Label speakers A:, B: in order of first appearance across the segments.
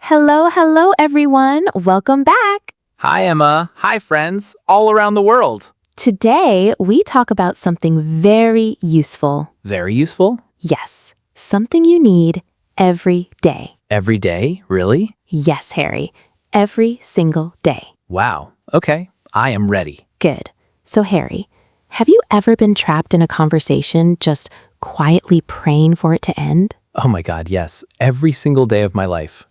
A: Hello, everyone. Welcome back.
B: Hi, Emma. Hi, friends, all around the world.
A: Today, we talk about something very useful.
B: Very useful?
A: Yes, something you need every day.
B: Every day? Really?
A: Yes, Harry, every single day.
B: Wow. Okay, I am ready.
A: Good. So, Harry, have you ever been trapped in a conversation just quietly praying for it to end?
B: Oh my God, yes. Every single day of my life.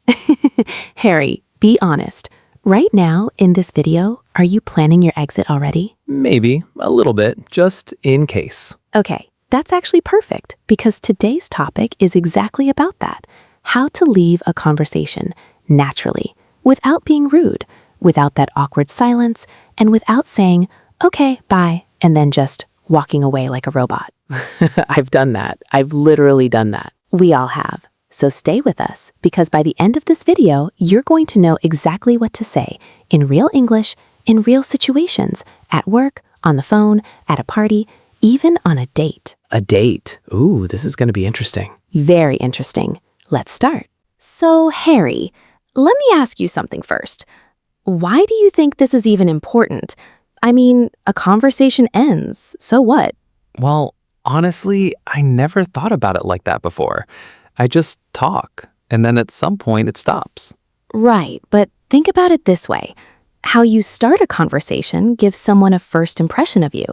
A: Harry, be honest. Right now, in this video, are you planning your exit already?
B: Maybe, a little bit, just in case.
A: Okay, that's actually perfect because today's topic is exactly about that. How to leave a conversation naturally, without being rude, without that awkward silence, and without saying, okay, bye, and then just walking away like a robot. I've done that. I've literally done that. We all have. So stay with us because by the end of this video, you're going to know exactly what to say in real English, in real situations, at work, on the phone, at a party, even on a date.
B: A date? Ooh, this is going to be interesting.
A: Very interesting. Let's start. So, Harry, let me ask you something first. Why do you think this is even important? I mean, a conversation ends, so what?
B: Well, honestly, I never thought about it like that before. I just talk, and then at some point it stops.
A: Right, but think about it this way. How you start a conversation gives someone a first impression of you,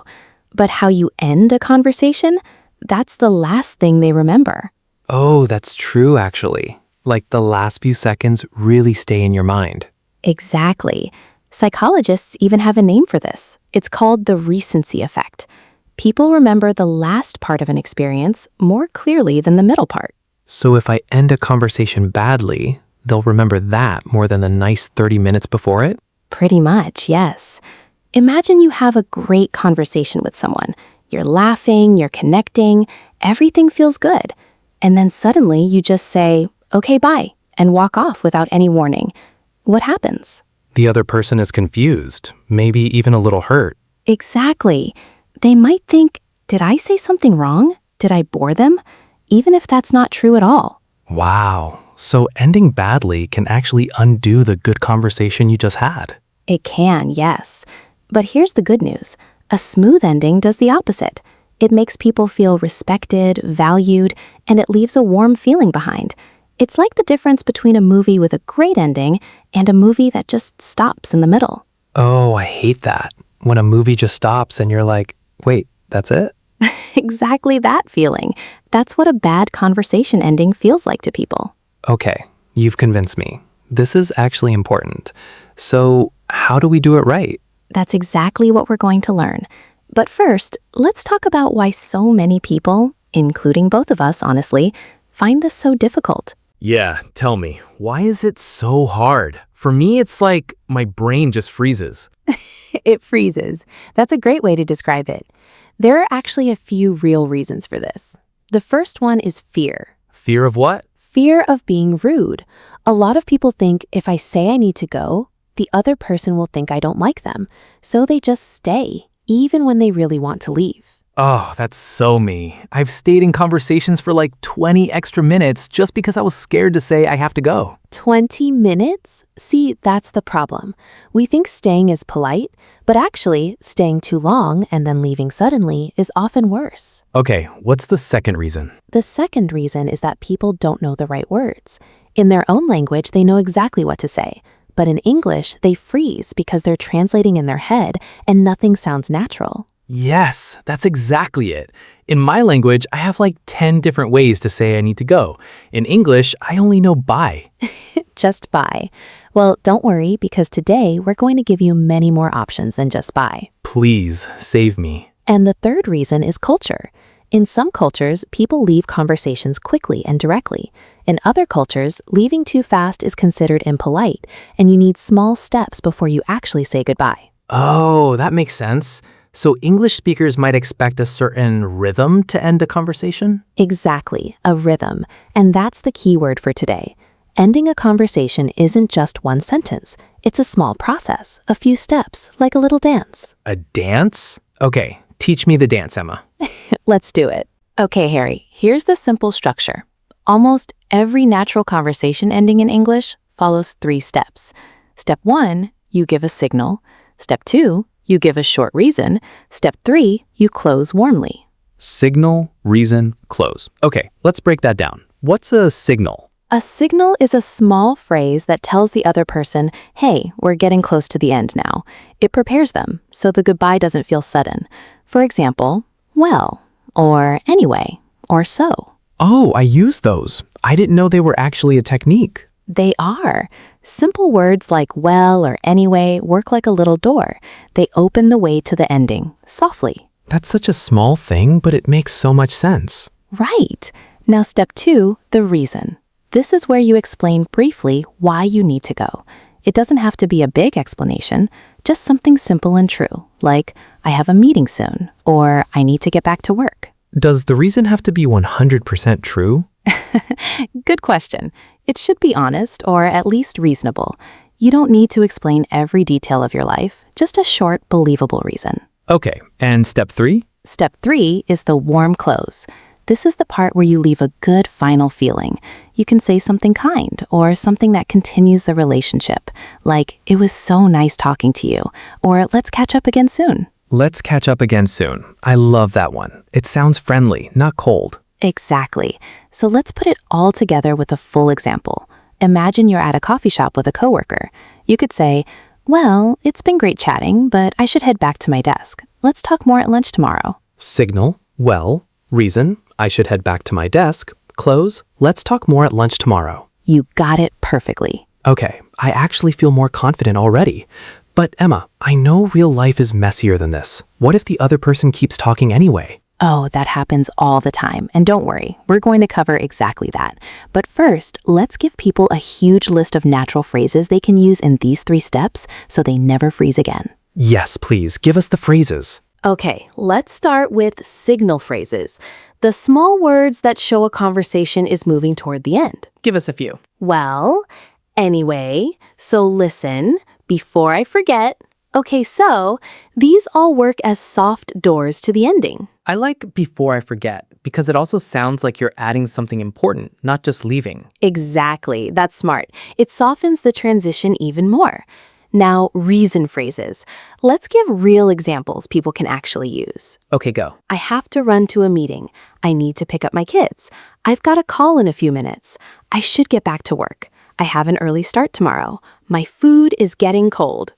A: but how you end a conversation, that's the last thing they remember.
B: Oh, that's true, actually. Like the last few seconds really stay in your mind.
A: Exactly. Psychologists even have a name for this. It's called the recency effect. People remember the last part of an experience more clearly than the middle part.
B: So if I end a conversation badly, they'll remember that more than the nice 30 minutes before it?
A: Pretty much, yes. Imagine you have a great conversation with someone. You're laughing, you're connecting, everything feels good. And then suddenly you just say, okay, bye, and walk off without any warning. What happens?
B: The other person is confused, maybe even a little hurt.
A: Exactly. They might think, did I say something wrong? Did I bore them? Even if that's not true at all.
B: Wow. So ending badly can actually undo the good conversation you just had.
A: It can, yes. But here's the good news. A smooth ending does the opposite. It makes people feel respected, valued, and it leaves a warm feeling behind. It's like the difference between a movie with a great ending and a movie that just stops in the middle.
B: Oh, I hate that. When a movie just stops and you're like, wait, that's it?
A: Exactly that feeling. That's what a bad conversation ending feels like to people.
B: Okay, you've convinced me. This is actually important. So how do we do it right?
A: That's exactly what we're going to learn. But first, let's talk about why so many people, including both of us, honestly, find this so difficult.
C: Yeah, tell me, why is it so hard? For me, it's like my brain just freezes.
A: It freezes. That's a great way to describe it. There are actually a few real reasons for this. The first one is fear.
C: Fear of what?
A: Fear of being rude. A lot of people think if I say I need to go, the other person will think I don't like them. So they just stay, even when they really want to leave.
C: Oh, that's so me. I've stayed in conversations for like 20 extra minutes just because I was scared to say I have to go.
A: 20 minutes? See, that's the problem. We think staying is polite, but actually, staying too long and then leaving suddenly is often worse.
C: Okay, what's the second reason?
A: The second reason is that people don't know the right words. In their own language, they know exactly what to say. But in English, they freeze because they're translating in their head and nothing sounds natural.
C: Yes, that's exactly it. In my language, I have like 10 different ways to say I need to go. In English, I only know bye.
A: Just bye. Well, don't worry because today we're going to give you many more options than just bye.
C: Please, save me.
A: And the third reason is culture. In some cultures, people leave conversations quickly and directly. In other cultures, leaving too fast is considered impolite, and you need small steps before you actually say goodbye.
C: Oh, that makes sense. So English speakers might expect a certain rhythm to end a conversation?
A: Exactly, a rhythm. And that's the key word for today. Ending a conversation isn't just one sentence. It's a small process, a few steps, like a little dance.
C: A dance? Okay, teach me the dance, Emma.
A: Let's do it. Okay, Harry, here's the simple structure. Almost every natural conversation ending in English follows 3 steps. Step 1, you give a signal. Step 2, you give a short reason. Step 3, you close warmly.
C: Signal, reason, close. Okay, let's break that down. What's a signal?
A: A signal is a small phrase that tells the other person, hey, we're getting close to the end now. It prepares them, so the goodbye doesn't feel sudden. For example, well, or anyway, or so.
C: Oh, I use those. I didn't know they were actually a technique.
A: They are. Simple words like well or anyway work like a little door. They open the way to the ending, softly.
C: That's such a small thing, but it makes so much sense.
A: Right. Now step 2, the reason. This is where you explain briefly why you need to go. It doesn't have to be a big explanation, just something simple and true, like, I have a meeting soon, or I need to get back to work.
C: Does the reason have to be 100% true?
A: Good question. It should be honest or at least reasonable. You don't need to explain every detail of your life, just a short, believable reason.
C: Okay, and step 3?
A: Step 3 is the warm close. This is the part where you leave a good final feeling. You can say something kind or something that continues the relationship, like, it was so nice talking to you, or let's catch up again soon.
C: Let's catch up again soon. I love that one. It sounds friendly, not cold.
A: Exactly. So let's put it all together with a full example. Imagine you're at a coffee shop with a coworker. You could say, well, it's been great chatting, but I should head back to my desk. Let's talk more at lunch tomorrow.
C: Signal, well, reason, I should head back to my desk. Close, let's talk more at lunch tomorrow.
A: You got it perfectly.
C: Okay, I actually feel more confident already. But Emma, I know real life is messier than this. What if the other person keeps talking anyway?
A: Oh, that happens all the time. And don't worry, we're going to cover exactly that. But first, let's give people a huge list of natural phrases they can use in these 3 steps so they never freeze again.
C: Yes, please, give us the phrases.
A: Okay, let's start with signal phrases. The small words that show a conversation is moving toward the end.
B: Give us a few.
A: Well, anyway, so listen, before I forget. Okay, so these all work as soft doors to the ending.
B: I like before I forget because it also sounds like you're adding something important, not just leaving.
A: Exactly, that's smart. It softens the transition even more. Now, reason phrases. Let's give real examples people can actually use.
B: Okay, go.
A: I have to run to a meeting. I need to pick up my kids. I've got a call in a few minutes. I should get back to work. I have an early start tomorrow. My food is getting cold.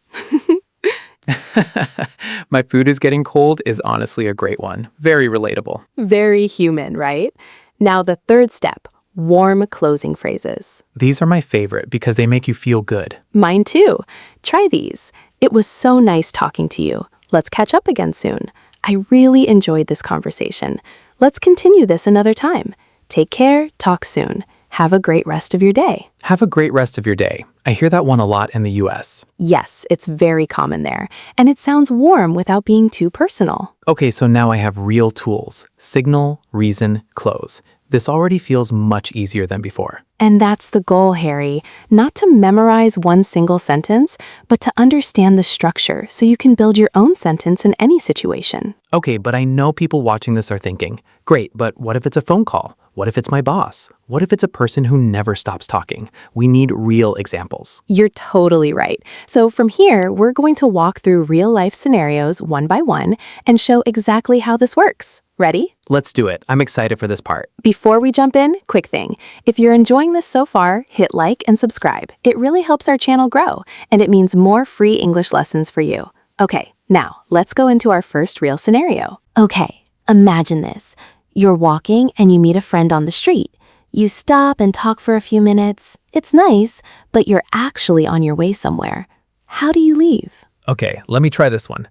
B: My food is getting cold is honestly a great one. Very relatable.
A: Very human, right? Now the 3rd step, warm closing phrases.
B: These are my favorite because they make you feel good.
A: Mine too. Try these. It was so nice talking to you. Let's catch up again soon. I really enjoyed this conversation. Let's continue this another time. Take care, talk soon. Have a great rest of your day.
B: Have a great rest of your day. I hear that one a lot in the US.
A: Yes, it's very common there, and it sounds warm without being too personal.
B: Okay, so now I have real tools. Signal, reason, close. This already feels much easier than before.
A: And that's the goal, Harry. Not to memorize one single sentence, but to understand the structure so you can build your own sentence in any situation.
B: Okay, but I know people watching this are thinking, great, but what if it's a phone call? What if it's my boss? What if it's a person who never stops talking? We need real examples.
A: You're totally right. So from here, we're going to walk through real-life scenarios one by one and show exactly how this works. Ready?
B: Let's do it. I'm excited for this part.
A: Before we jump in, quick thing. If you're enjoying this so far, hit like and subscribe. It really helps our channel grow, and it means more free English lessons for you. Okay, now let's go into our first real scenario. Okay, imagine this. You're walking and you meet a friend on the street. You stop and talk for a few minutes. It's nice, but you're actually on your way somewhere. How do you leave?
C: Okay, let me try this one.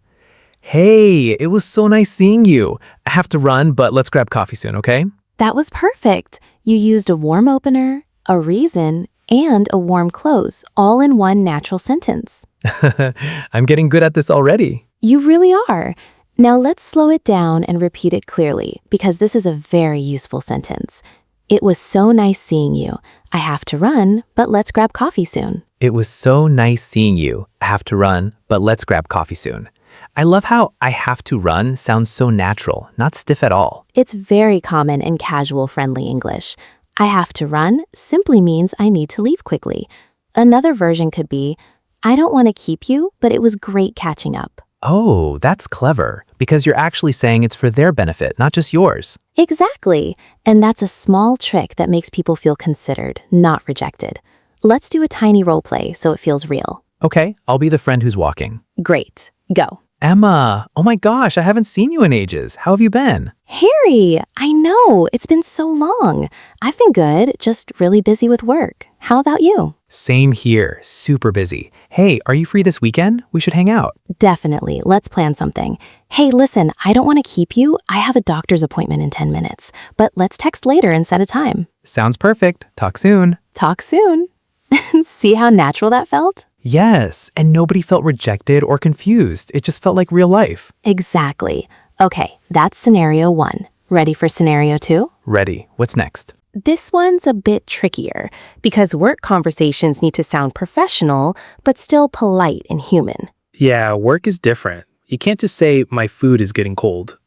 C: Hey, it was so nice seeing you. I have to run, but let's grab coffee soon, okay?
A: That was perfect. You used a warm opener, a reason, and a warm close, all in one natural sentence.
C: I'm getting good at this already.
A: You really are. Now let's slow it down and repeat it clearly, because this is a very useful sentence. It was so nice seeing you. I have to run, but let's grab coffee soon.
C: It was so nice seeing you. I have to run, but let's grab coffee soon. I love how I have to run sounds so natural, not stiff at all.
A: It's very common in casual, friendly English. I have to run simply means I need to leave quickly. Another version could be, I don't want to keep you, but it was great catching up.
C: Oh, that's clever, because you're actually saying it's for their benefit, not just yours.
A: Exactly. And that's a small trick that makes people feel considered, not rejected. Let's do a tiny role play so it feels real.
C: Okay, I'll be the friend who's walking.
A: Great. Go.
C: Emma, oh my gosh, I haven't seen you in ages. How have you been?
A: Harry, I know. It's been so long. I've been good, just really busy with work. How about you?
C: Same here, super busy. Hey, are you free this weekend? We should hang out.
A: Definitely. Let's plan something. Hey, listen, I don't want to keep you. I have a doctor's appointment in 10 minutes, but let's text later and set a time.
C: Sounds perfect. Talk soon.
A: Talk soon. See how natural that felt?
C: Yes, and nobody felt rejected or confused. It just felt like real life.
A: Exactly. Okay, that's scenario 1. Ready for scenario 2?
C: Ready. What's next?
A: This one's a bit trickier because work conversations need to sound professional, but still polite and human.
B: Yeah, work is different. You can't just say, my food is getting cold.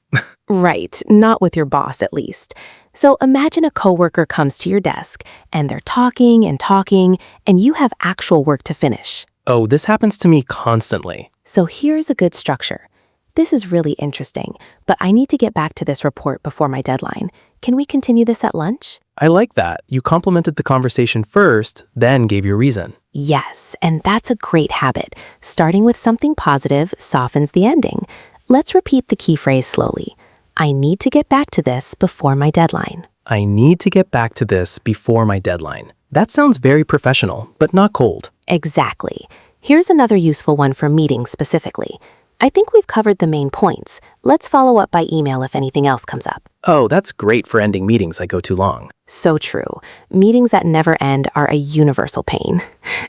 A: Right, not with your boss at least. So imagine a coworker comes to your desk and they're talking and you have actual work to finish.
B: Oh, this happens to me constantly.
A: So here's a good structure. This is really interesting, but I need to get back to this report before my deadline. Can we continue this at lunch?
B: I like that. You complimented the conversation first, then gave your reason.
A: Yes, and that's a great habit. Starting with something positive softens the ending. Let's repeat the key phrase slowly. I need to get back to this before my deadline.
B: I need to get back to this before my deadline. That sounds very professional, but not cold.
A: Exactly. Here's another useful one for meetings specifically. I think we've covered the main points. Let's follow up by email if anything else comes up.
B: Oh, that's great for ending meetings that go too long.
A: So true. Meetings that never end are a universal pain.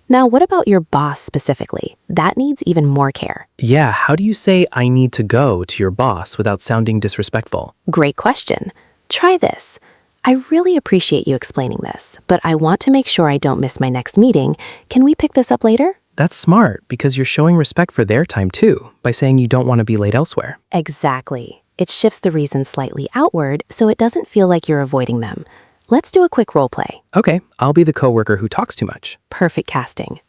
A: Now, what about your boss specifically? That needs even more care.
B: Yeah, how do you say I need to go to your boss without sounding disrespectful?
A: Great question. Try this. I really appreciate you explaining this, but I want to make sure I don't miss my next meeting. Can we pick this up later?
B: That's smart because you're showing respect for their time too by saying you don't want to be late elsewhere.
A: Exactly. It shifts the reason slightly outward so it doesn't feel like you're avoiding them. Let's do a quick role play.
B: Okay, I'll be the coworker who talks too much.
A: Perfect casting.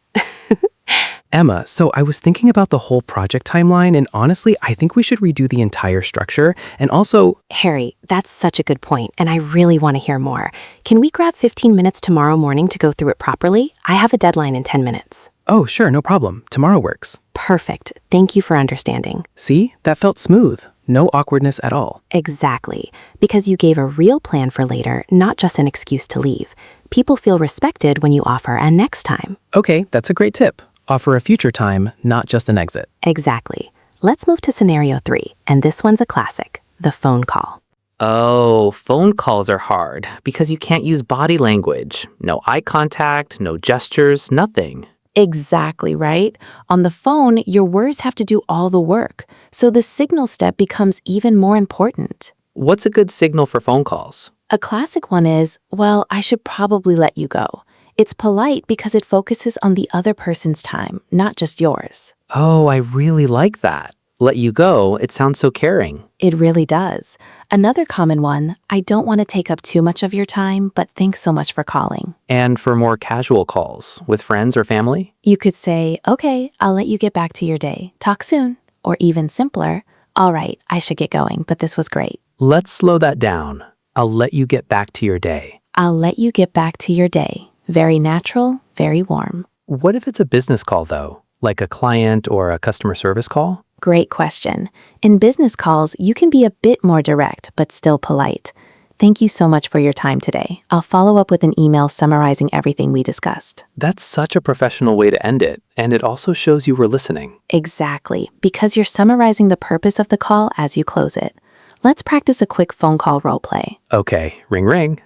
B: Emma, so I was thinking about the whole project timeline, and honestly, I think we should redo the entire structure. And also,
A: Harry, that's such a good point, and I really want to hear more. Can we grab 15 minutes tomorrow morning to go through it properly? I have a deadline in 10 minutes.
B: oh, sure, no problem. Tomorrow works.
A: Perfect. Thank you for understanding.
B: See, that felt smooth. No awkwardness at all.
A: Exactly. Because you gave a real plan for later, not just an excuse to leave. People feel respected when you offer a next time.
B: Okay, that's a great tip. Offer a future time, not just an exit.
A: Exactly. Let's move to scenario 3, and this one's a classic, the phone call.
C: Oh, phone calls are hard because you can't use body language. No eye contact, no gestures, nothing.
A: Exactly right. On the phone, your words have to do all the work, so the signal step becomes even more important.
C: What's a good signal for phone calls?
A: A classic one is, well, I should probably let you go. It's polite because it focuses on the other person's time, not just yours.
C: Oh, I really like that. Let you go, it sounds so caring.
A: It really does. Another common one, I don't want to take up too much of your time, but thanks so much for calling.
C: And for more casual calls, with friends or family?
A: You could say, okay, I'll let you get back to your day. Talk soon. Or even simpler, all right, I should get going, but this was great.
C: Let's slow that down. I'll let you get back to your day.
A: I'll let you get back to your day. Very natural, very warm.
C: What if it's a business call, though? Like a client or a customer service call?
A: Great question. In business calls, you can be a bit more direct, but still polite. Thank you so much for your time today. I'll follow up with an email summarizing everything we discussed.
C: That's such a professional way to end it, and it also shows you were listening.
A: Exactly, because you're summarizing the purpose of the call as you close it. Let's practice a quick phone call role play.
C: Okay, ring ring.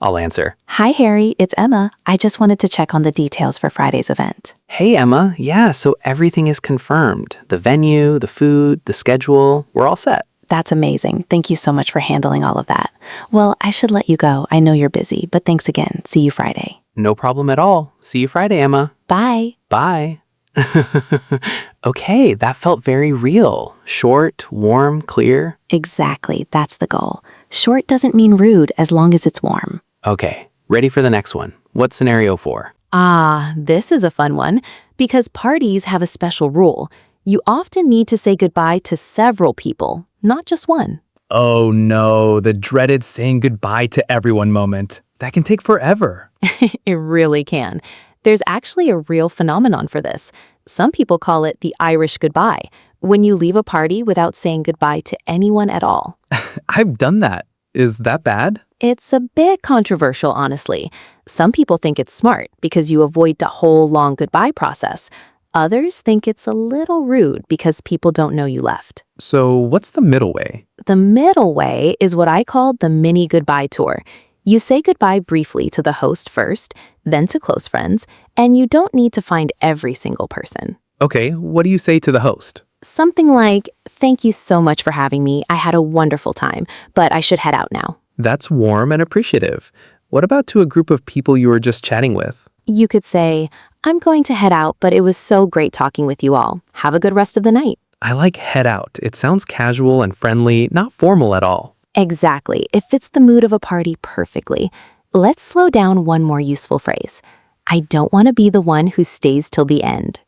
C: I'll answer.
A: Hi, Harry, it's Emma. I just wanted to check on the details for Friday's event.
C: Hey, Emma. Yeah, so everything is confirmed. The venue, the food, the schedule, we're all set.
A: That's amazing. Thank you so much for handling all of that. Well, I should let you go. I know you're busy, but thanks again. See you Friday.
C: No problem at all. See you Friday, Emma.
A: Bye.
C: Bye. Okay, that felt very real. Short, warm, clear.
A: Exactly, that's the goal. Short doesn't mean rude as long as it's warm.
C: Okay, ready for the next one. What's scenario 4?
A: Ah, this is a fun one because parties have a special rule. You often need to say goodbye to several people, not just one.
C: Oh no, the dreaded saying goodbye to everyone moment. That can take forever.
A: It really can. There's actually a real phenomenon for this. Some people call it the Irish goodbye, when you leave a party without saying goodbye to anyone at all.
C: I've done that. Is that bad?
A: It's a bit controversial, honestly. Some people think it's smart because you avoid the whole long goodbye process. Others think it's a little rude because people don't know you left.
C: So what's the middle way?
A: The middle way is what I call the mini goodbye tour. You say goodbye briefly to the host first, then to close friends, and you don't need to find every single person.
C: Okay, what do you say to the host?
A: Something like, "Thank you so much for having me. I had a wonderful time, but I should head out now."
C: That's warm and appreciative. What about to a group of people you were just chatting with?
A: You could say, "I'm going to head out, but it was so great talking with you all. Have a good rest of the night."
C: I like head out. It sounds casual and friendly, not formal at all.
A: Exactly. It fits the mood of a party perfectly. Let's slow down one more useful phrase. I don't want to be the one who stays till the end.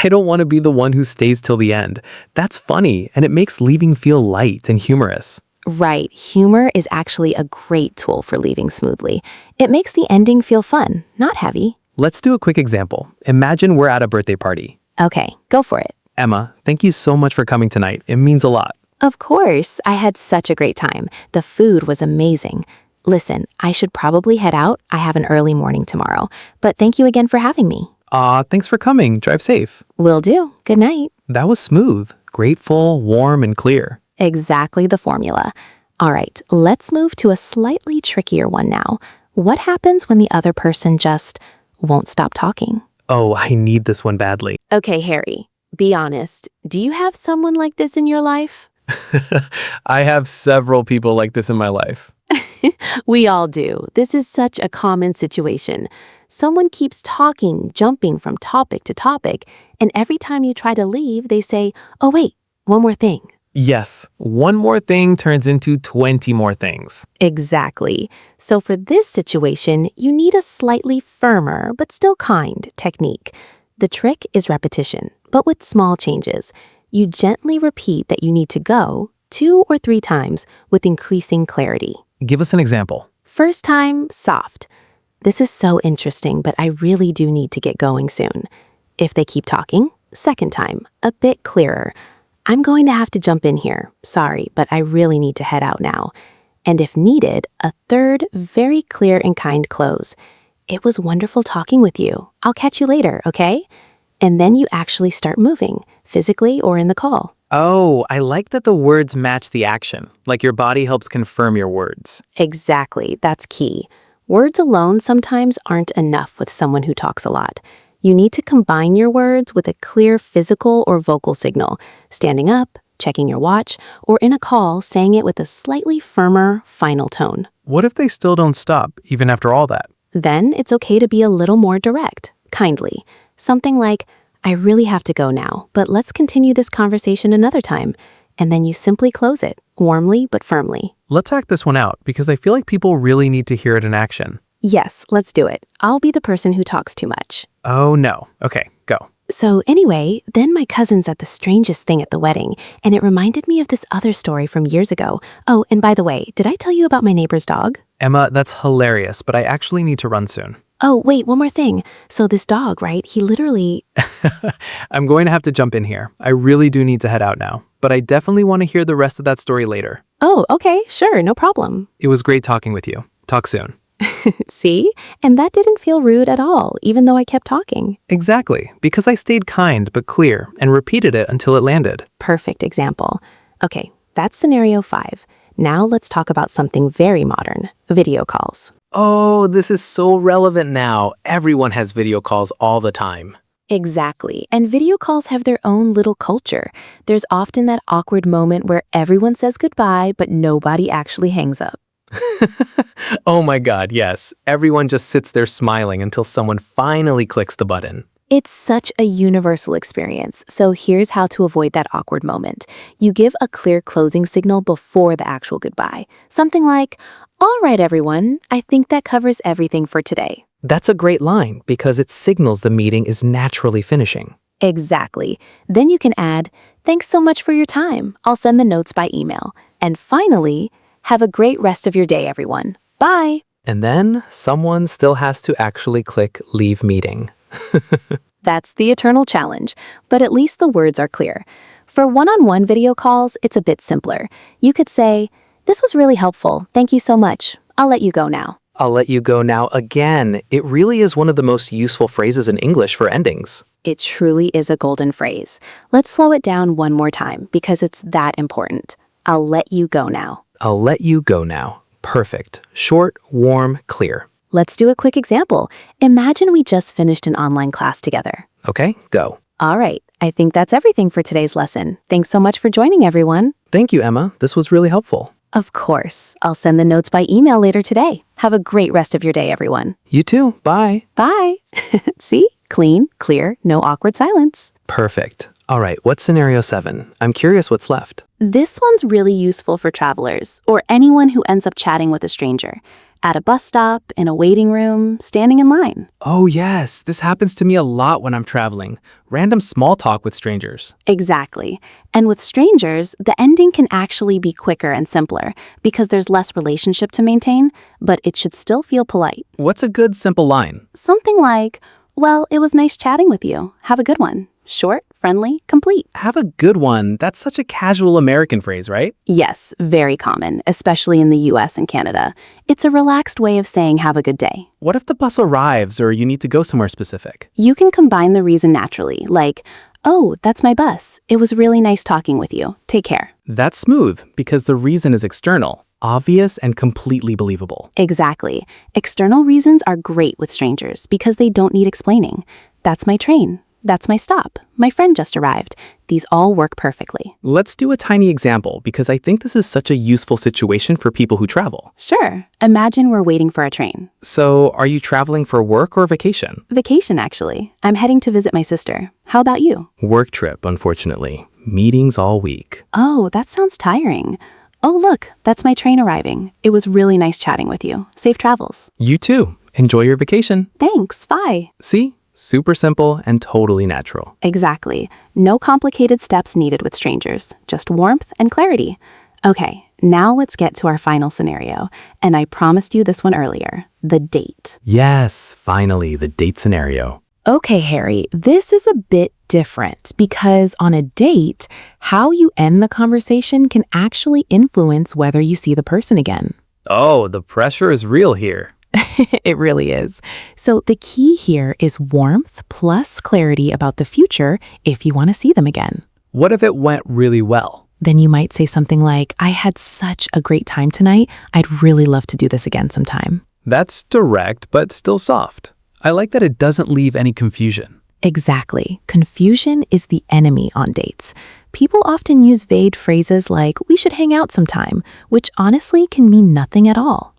C: I don't want to be the one who stays till the end. That's funny, and it makes leaving feel light and humorous.
A: Right. Humor is actually a great tool for leaving smoothly. It makes the ending feel fun, not heavy.
C: Let's do a quick example. Imagine we're at a birthday party.
A: Okay, go for it.
C: Emma, thank you so much for coming tonight. It means a lot.
A: Of course, I had such a great time. The food was amazing. Listen, I should probably head out. I have an early morning tomorrow. But thank you again for having me.
C: Thanks for coming. Drive safe.
A: Will do. Good night.
C: That was smooth, grateful, warm, and clear.
A: Exactly the formula. All right, let's move to a slightly trickier one now. What happens when the other person just won't stop talking?
C: Oh, I need this one badly.
A: Okay, Harry, be honest. Do you have someone like this in your life?
C: I have several people like this in my life.
A: We all do. This is such a common situation. Someone keeps talking, jumping from topic to topic, and every time you try to leave, they say, "Oh, wait, one more thing."
C: Yes, one more thing turns into 20 more things.
A: Exactly. So for this situation, you need a slightly firmer but still kind technique. The trick is repetition, but with small changes. You gently repeat that you need to go 2 or 3 times with increasing clarity.
C: Give us an example.
A: First time, soft. "This is so interesting, but I really do need to get going soon." If they keep talking, second time, a bit clearer. "I'm going to have to jump in here. Sorry, but I really need to head out now." And if needed, a third, very clear and kind close. "It was wonderful talking with you. I'll catch you later, okay?" And then you actually start moving, physically or in the call.
C: Oh, I like that the words match the action, like your body helps confirm your words.
A: Exactly, that's key. Words alone sometimes aren't enough with someone who talks a lot. You need to combine your words with a clear physical or vocal signal, standing up, checking your watch, or in a call saying it with a slightly firmer, final tone.
C: What if they still don't stop, even after all that?
A: Then it's okay to be a little more direct, kindly. Something like, "I really have to go now, but let's continue this conversation another time." And then you simply close it, warmly but firmly.
C: Let's act this one out, because I feel like people really need to hear it in action.
A: Yes, let's do it. I'll be the person who talks too much.
C: Oh no. Okay, go.
A: So anyway, then my cousin said the strangest thing at the wedding, and it reminded me of this other story from years ago. Oh, and by the way, did I tell you about my neighbor's dog?
C: Emma, that's hilarious, but I actually need to run soon.
A: Oh, wait, one more thing. So this dog, right? He literally...
C: I'm going to have to jump in here. I really do need to head out now, but I definitely want to hear the rest of that story later.
A: Oh, okay, sure, no problem.
C: It was great talking with you. Talk soon.
A: See? And that didn't feel rude at all, even though I kept talking.
C: Exactly, because I stayed kind but clear and repeated it until it landed.
A: Perfect example. Okay, that's scenario 5. Now let's talk about something very modern, video calls.
C: Oh, this is so relevant now. Everyone has video calls all the time.
A: Exactly. And video calls have their own little culture. There's often that awkward moment where everyone says goodbye, but nobody actually hangs up.
C: Oh my God, yes. Everyone just sits there smiling until someone finally clicks the button.
A: It's such a universal experience, so here's how to avoid that awkward moment. You give a clear closing signal before the actual goodbye. Something like, "All right, everyone, I think that covers everything for today."
B: That's a great line because it signals the meeting is naturally finishing.
A: Exactly. Then you can add, "Thanks so much for your time. I'll send the notes by email." And finally, "Have a great rest of your day, everyone. Bye."
B: And then someone still has to actually click leave meeting.
A: That's the eternal challenge, but at least the words are clear. For one-on-one video calls, it's a bit simpler. You could say, "This was really helpful. Thank you so much. I'll let you go now."
B: I'll let you go now again. It really is one of the most useful phrases in English for endings.
A: It truly is a golden phrase. Let's slow it down one more time because it's that important. "I'll let you go now."
B: I'll let you go now. Perfect. Short, warm, clear.
A: Let's do a quick example. Imagine we just finished an online class together.
B: Okay, go.
A: All right, I think that's everything for today's lesson. Thanks so much for joining, everyone.
B: Thank you, Emma. This was really helpful.
A: Of course, I'll send the notes by email later today. Have a great rest of your day, everyone.
B: You too. Bye.
A: Bye. See? Clean, clear, no awkward silence.
B: Perfect. All right, what's scenario 7? I'm curious what's left.
A: This one's really useful for travelers or anyone who ends up chatting with a stranger. At a bus stop, in a waiting room, standing in line.
C: Oh yes, this happens to me a lot when I'm traveling. Random small talk with strangers.
A: Exactly. And with strangers, the ending can actually be quicker and simpler because there's less relationship to maintain, but it should still feel polite.
C: What's a good simple line?
A: Something like, "Well, it was nice chatting with you. Have a good one." Short, friendly, complete.
C: Have a good one. That's such a casual American phrase, right?
A: Yes, very common, especially in the US and Canada. It's a relaxed way of saying have a good day.
C: What if the bus arrives or you need to go somewhere specific?
A: You can combine the reason naturally, like, "Oh, that's my bus. It was really nice talking with you. Take care."
C: That's smooth because the reason is external, obvious, and completely believable.
A: Exactly. External reasons are great with strangers because they don't need explaining. "That's my train. That's my stop. My friend just arrived." These all work perfectly.
C: Let's do a tiny example because I think this is such a useful situation for people who travel.
A: Sure. Imagine we're waiting for a train.
C: So, are you traveling for work or vacation?
A: Vacation, actually. I'm heading to visit my sister. How about you?
C: Work trip, unfortunately. Meetings all week.
A: Oh, that sounds tiring. Oh, look, that's my train arriving. It was really nice chatting with you. Safe travels.
C: You too. Enjoy your vacation.
A: Thanks. Bye.
C: See? Super simple and totally natural.
A: Exactly. No complicated steps needed with strangers, just warmth and clarity. Okay, now let's get to our final scenario. And I promised you this one earlier, the date.
C: Yes, finally, the date scenario.
A: Okay, Harry, this is a bit different because on a date, how you end the conversation can actually influence whether you see the person again.
C: Oh, the pressure is real here.
A: It really is. So the key here is warmth plus clarity about the future if you want to see them again.
C: What if it went really well?
A: Then you might say something like, "I had such a great time tonight. I'd really love to do this again sometime."
C: That's direct, but still soft. I like that it doesn't leave any confusion.
A: Exactly. Confusion is the enemy on dates. People often use vague phrases like, "We should hang out sometime," which honestly can mean nothing at all.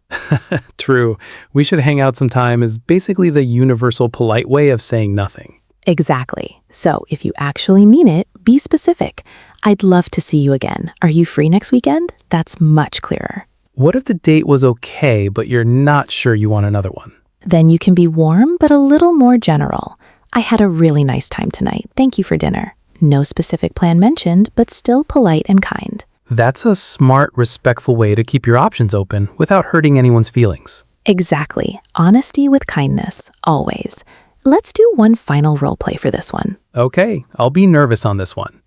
C: True. "We should hang out sometime" is basically the universal polite way of saying nothing.
A: Exactly. So if you actually mean it, be specific. "I'd love to see you again. Are you free next weekend?" That's much clearer.
C: What if the date was okay, but you're not sure you want another one?
A: Then you can be warm, but a little more general. "I had a really nice time tonight. Thank you for dinner." No specific plan mentioned, but still polite and kind.
C: That's a smart, respectful way to keep your options open without hurting anyone's feelings.
A: Exactly. Honesty with kindness, always. Let's do one final role play for this one.
C: Okay, I'll be nervous on this one.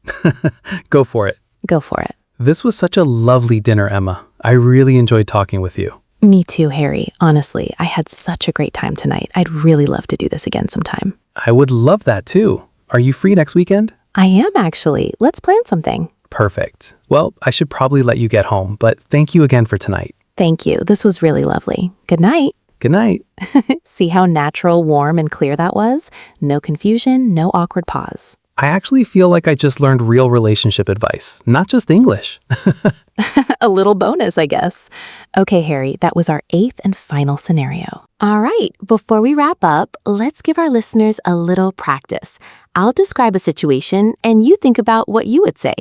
C: Go for it.
A: Go for it.
C: This was such a lovely dinner, Emma. I really enjoyed talking with you.
A: Me too, Harry. Honestly, I had such a great time tonight. I'd really love to do this again sometime.
C: I would love that too. Are you free next weekend?
A: I am actually. Let's plan something.
C: Perfect. Well, I should probably let you get home, but thank you again for tonight.
A: Thank you. This was really lovely. Good night.
C: Good night.
A: See how natural, warm, and clear that was? No confusion, no awkward pause.
C: I actually feel like I just learned real relationship advice, not just English.
A: A little bonus, I guess. Okay, Harry, that was our 8th and final scenario. All right, before we wrap up, let's give our listeners a little practice. I'll describe a situation and you think about what you would say.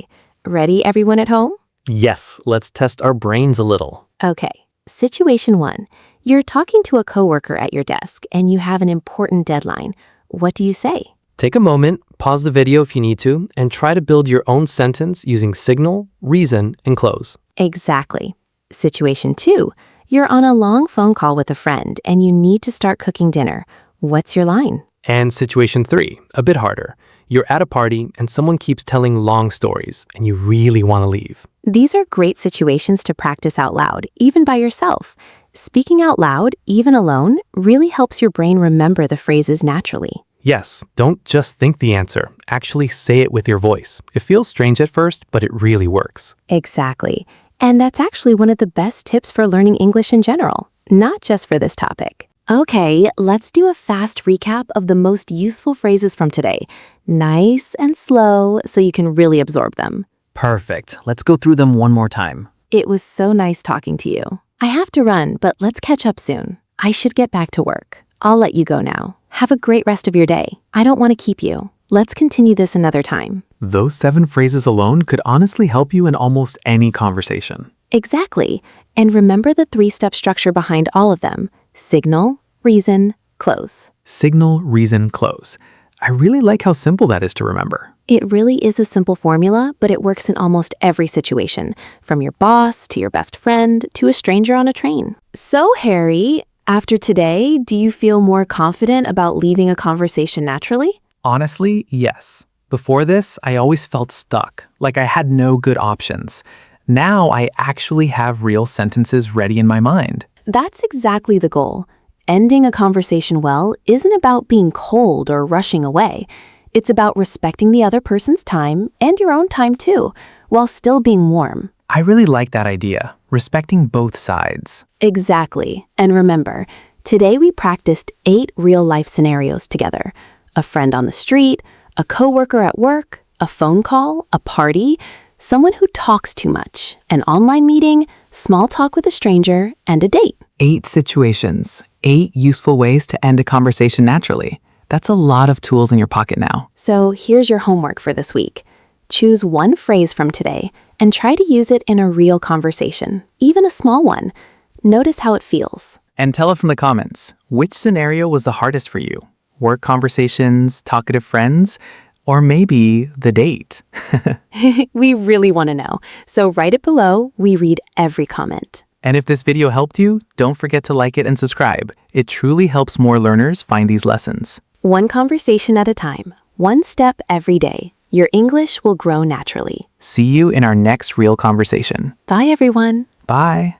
A: Ready, everyone at home?
B: Yes, let's test our brains a little.
A: Okay, situation 1. You're talking to a coworker at your desk and you have an important deadline. What do you say?
B: Take a moment, pause the video if you need to, and try to build your own sentence using signal, reason, and close.
A: Exactly. Situation 2. You're on a long phone call with a friend and you need to start cooking dinner. What's your line?
B: And situation 3, a bit harder. You're at a party and someone keeps telling long stories and you really want to leave.
A: These are great situations to practice out loud, even by yourself. Speaking out loud, even alone, really helps your brain remember the phrases naturally.
B: Yes, don't just think the answer. Actually say it with your voice. It feels strange at first, but it really works.
A: Exactly. And that's actually one of the best tips for learning English in general, not just for this topic. Okay, let's do a fast recap of the most useful phrases from today. Nice and slow so you can really absorb them.
C: Perfect. Let's go through them one more time.
A: It was so nice talking to you. I have to run, but let's catch up soon. I should get back to work. I'll let you go now. Have a great rest of your day. I don't want to keep you. Let's continue this another time.
B: Those 7 phrases alone could honestly help you in almost any conversation.
A: Exactly. And remember the 3-step structure behind all of them. Signal, reason, close.
B: Signal, reason, close. I really like how simple that is to remember.
A: It really is a simple formula, but it works in almost every situation, from your boss to your best friend to a stranger on a train. So, Harry, after today, do you feel more confident about leaving a conversation naturally?
B: Honestly, yes. Before this, I always felt stuck, like I had no good options. Now I actually have real sentences ready in my mind.
A: That's exactly the goal. Ending a conversation well isn't about being cold or rushing away. It's about respecting the other person's time and your own time too, while still being warm.
B: I really like that idea, respecting both sides.
A: Exactly. And remember, today we practiced 8 real-life scenarios together. A friend on the street, a coworker at work, a phone call, a party, someone who talks too much, an online meeting, small talk with a stranger, and a date.
B: 8 situations, 8 useful ways to end a conversation naturally. That's a lot of tools in your pocket now.
A: So here's your homework for this week. Choose one phrase from today and try to use it in a real conversation, even a small one. Notice how it feels.
B: And tell us in the comments, which scenario was the hardest for you? Work conversations, talkative friends, or maybe the date?
A: We really want to know. So write it below. We read every comment.
B: And if this video helped you, don't forget to like it and subscribe. It truly helps more learners find these lessons.
A: One conversation at a time, one step every day. Your English will grow naturally.
B: See you in our next real conversation.
A: Bye, everyone.
B: Bye.